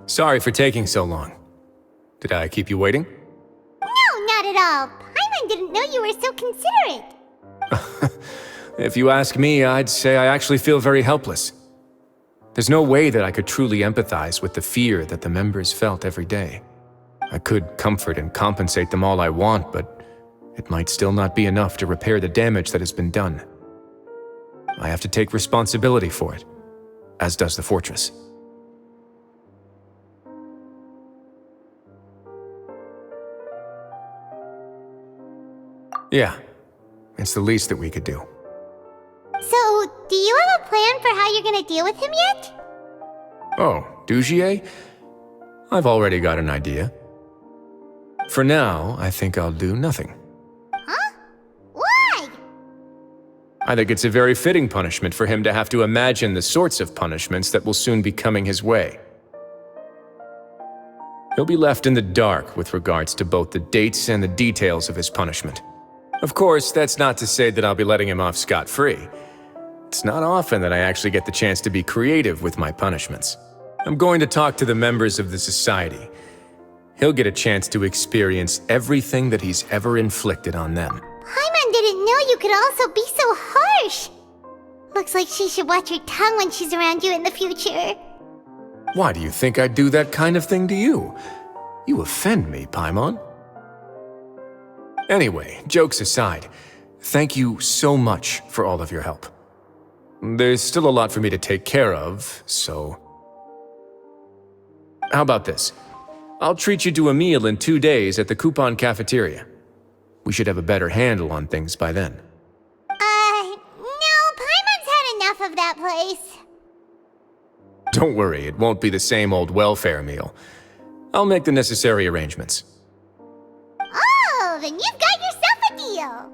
Speaker 1: Sorry for taking so long. Did I keep you waiting?
Speaker 2: No, not at all. Paimon didn't know you were so considerate.
Speaker 1: If you ask me, I'd say I actually feel very helpless. There's no way that I could truly empathize with the fear that the members felt every day. I could comfort and compensate them all I want, but it might still not be enough to repair the damage that has been done. I have to take responsibility for it, as does the fortress. Yeah, it's the least that we could do.
Speaker 2: So, do you have a plan for how you're gonna deal with him yet?
Speaker 1: Oh, Dugier? I've already got an idea. For now, I think I'll do nothing.
Speaker 2: Huh? Why?
Speaker 1: I think it's a very fitting punishment for him to have to imagine the sorts of punishments that will soon be coming his way. He'll be left in the dark with regards to both the dates and the details of his punishment. Of course, that's not to say that I'll be letting him off scot-free. It's not often that I actually get the chance to be creative with my punishments. I'm going to talk to the members of the society. He'll get a chance to experience everything that he's ever inflicted on them.
Speaker 2: Paimon didn't know you could also be so harsh. Looks like she should watch her tongue when she's around you in the future.
Speaker 1: Why do you think I'd do that kind of thing to you? You offend me, Paimon. Anyway, jokes aside, thank you so much for all of your help. There's still a lot for me to take care of, so... How about this? I'll treat you to a meal in 2 days at the Coupon Cafeteria. We should have a better handle on things by then.
Speaker 2: No, Paimon's had enough of that place.
Speaker 1: Don't worry, it won't be the same old welfare meal. I'll make the necessary arrangements.
Speaker 2: Oh, then you've got yourself a deal.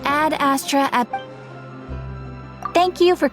Speaker 11: Ad Astra at... Thank you for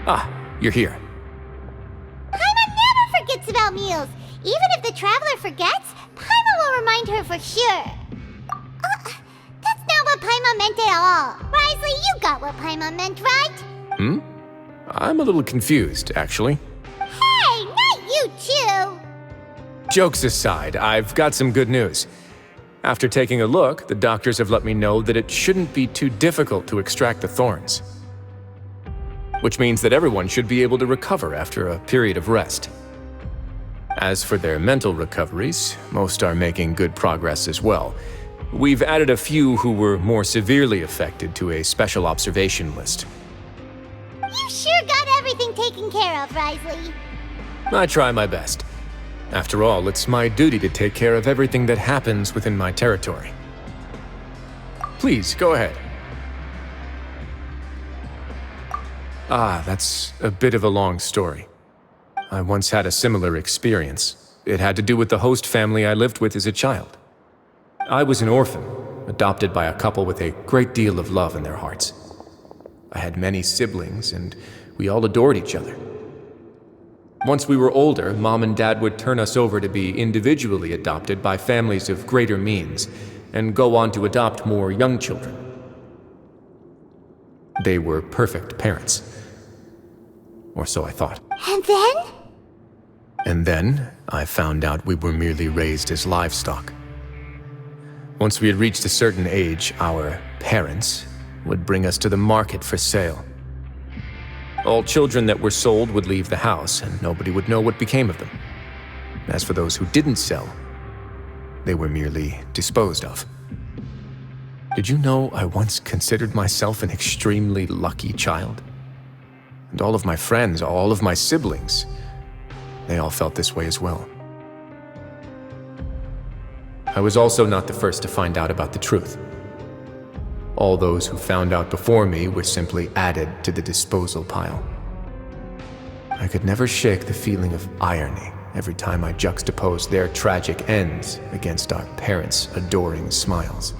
Speaker 1: Ah, you're here.
Speaker 2: Paimon never forgets about meals. Even if the traveler forgets, Paimon will remind her for sure. That's not what Paimon meant at all. Wriothesley, you got what Paimon meant, right?
Speaker 1: I'm a little confused, actually.
Speaker 2: Hey, not you too.
Speaker 1: Jokes aside, I've got some good news. After taking a look, the doctors have let me know that it shouldn't be too difficult to extract the thorns. Which means that everyone should be able to recover after a period of rest. As for their mental recoveries, most are making good progress as well. We've added a few who were more severely affected to a special observation list.
Speaker 2: You sure got everything taken care of, Wriothesley.
Speaker 1: I try my best. After all, it's my duty to take care of everything that happens within my territory. Please, go ahead. That's a bit of a long story. I once had a similar experience. It had to do with the host family I lived with as a child. I was an orphan, adopted by a couple with a great deal of love in their hearts. I had many siblings, and we all adored each other. Once we were older, Mom and Dad would turn us over to be individually adopted by families of greater means, and go on to adopt more young children. They were perfect parents. Or so I thought.
Speaker 2: And then?
Speaker 1: And then, I found out we were merely raised as livestock. Once we had reached a certain age, our parents would bring us to the market for sale. All children that were sold would leave the house, and nobody would know what became of them. As for those who didn't sell, they were merely disposed of. Did you know I once considered myself an extremely lucky child? And all of my friends, all of my siblings, they all felt this way as well. I was also not the first to find out about the truth. All those who found out before me were simply added to the disposal pile. I could never shake the feeling of irony every time I juxtaposed their tragic ends against our parents' adoring smiles.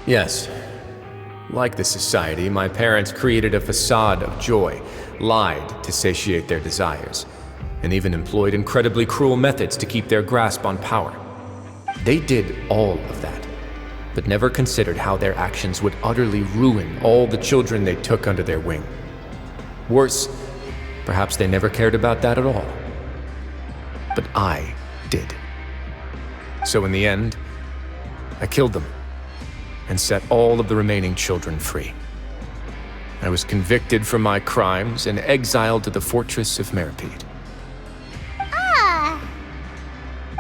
Speaker 1: Yes, like the society, my parents created a facade of joy, lied to satiate their desires, and even employed incredibly cruel methods to keep their grasp on power. They did all of that, but never considered how their actions would utterly ruin all the children they took under their wing. Worse, perhaps they never cared about that at all. But I did. So in the end, I killed them and set all of the remaining children free. I was convicted for my crimes and exiled to the fortress of Meripede.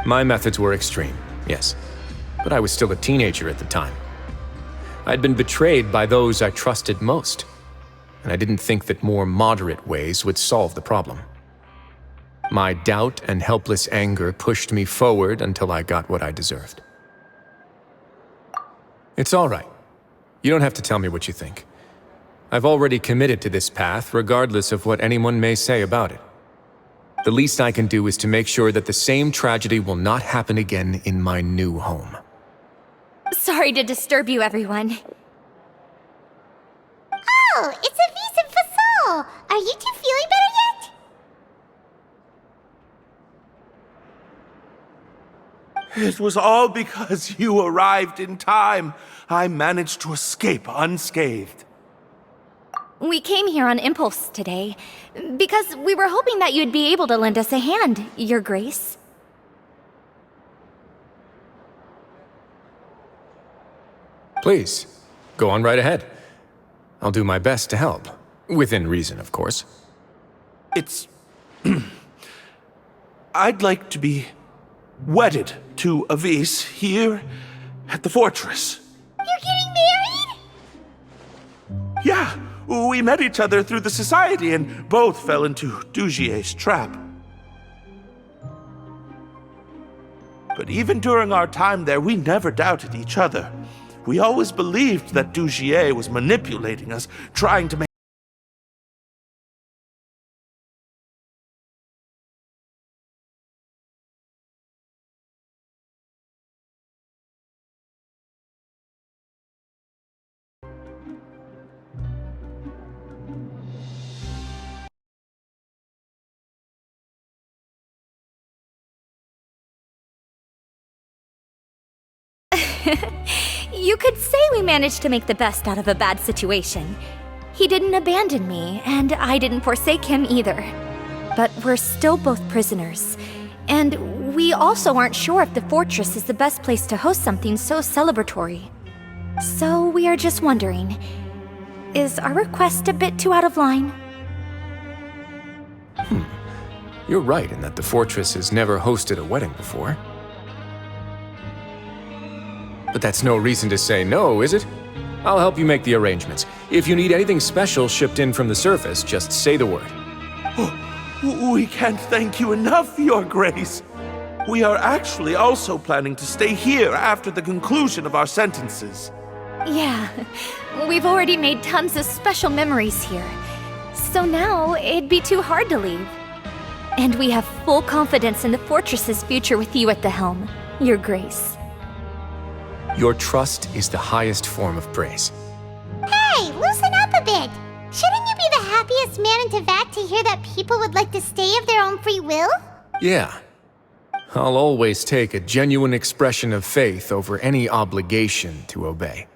Speaker 1: My methods were extreme, yes, but I was still a teenager at the time. I'd been betrayed by those I trusted most, and I didn't think that more moderate ways would solve the problem. My doubt and helpless anger pushed me forward until I got what I deserved. It's all right. You don't have to tell me what you think. I've already committed to this path, regardless of what anyone may say about it. The least I can do is to make sure that the same tragedy will not happen again in my new home.
Speaker 4: Sorry to disturb you, everyone.
Speaker 2: Oh, it's Avis and Fasol! Are you two feeling better yet?
Speaker 12: It was all because you arrived in time. I managed to escape unscathed.
Speaker 4: We came here on impulse today, because we were hoping that you'd be able to lend us a hand, Your Grace.
Speaker 1: Please, go on right ahead. I'll do my best to help. Within reason, of course.
Speaker 12: It's... I'd like to be wedded to Avis here at the fortress.
Speaker 2: You're getting married?
Speaker 12: Yeah, we met each other through the society and both fell into Dugier's trap. But even during our time there, we never doubted each other. We always believed that Dugier was manipulating us, trying to make...
Speaker 4: You could say we managed to make the best out of a bad situation. He didn't abandon me, and I didn't forsake him either. But we're still both prisoners, and we also aren't sure if the fortress is the best place to host something so celebratory. So we are just wondering, is our request a bit too out of line?
Speaker 1: You're right in that the fortress has never hosted a wedding before. But that's no reason to say no, is it? I'll help you make the arrangements. If you need anything special shipped in from the surface, just say the word.
Speaker 12: Oh, we can't thank you enough, Your Grace. We are actually also planning to stay here after the conclusion of our sentences.
Speaker 4: Yeah, we've already made tons of special memories here. So now, it'd be too hard to leave. And we have full confidence in the fortress's future with you at the helm, Your Grace.
Speaker 1: Your trust is the highest form of praise.
Speaker 2: Hey, loosen up a bit! Shouldn't you be the happiest man in Teyvat to hear that people would like to stay of their own free will?
Speaker 1: Yeah. I'll always take a genuine expression of faith over any obligation to obey.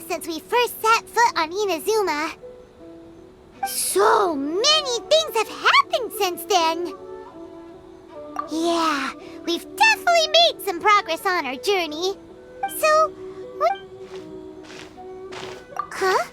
Speaker 2: Since we first set foot on Inazuma. So many things have happened since then. Yeah, we've definitely made some progress on our journey. So, what? Huh?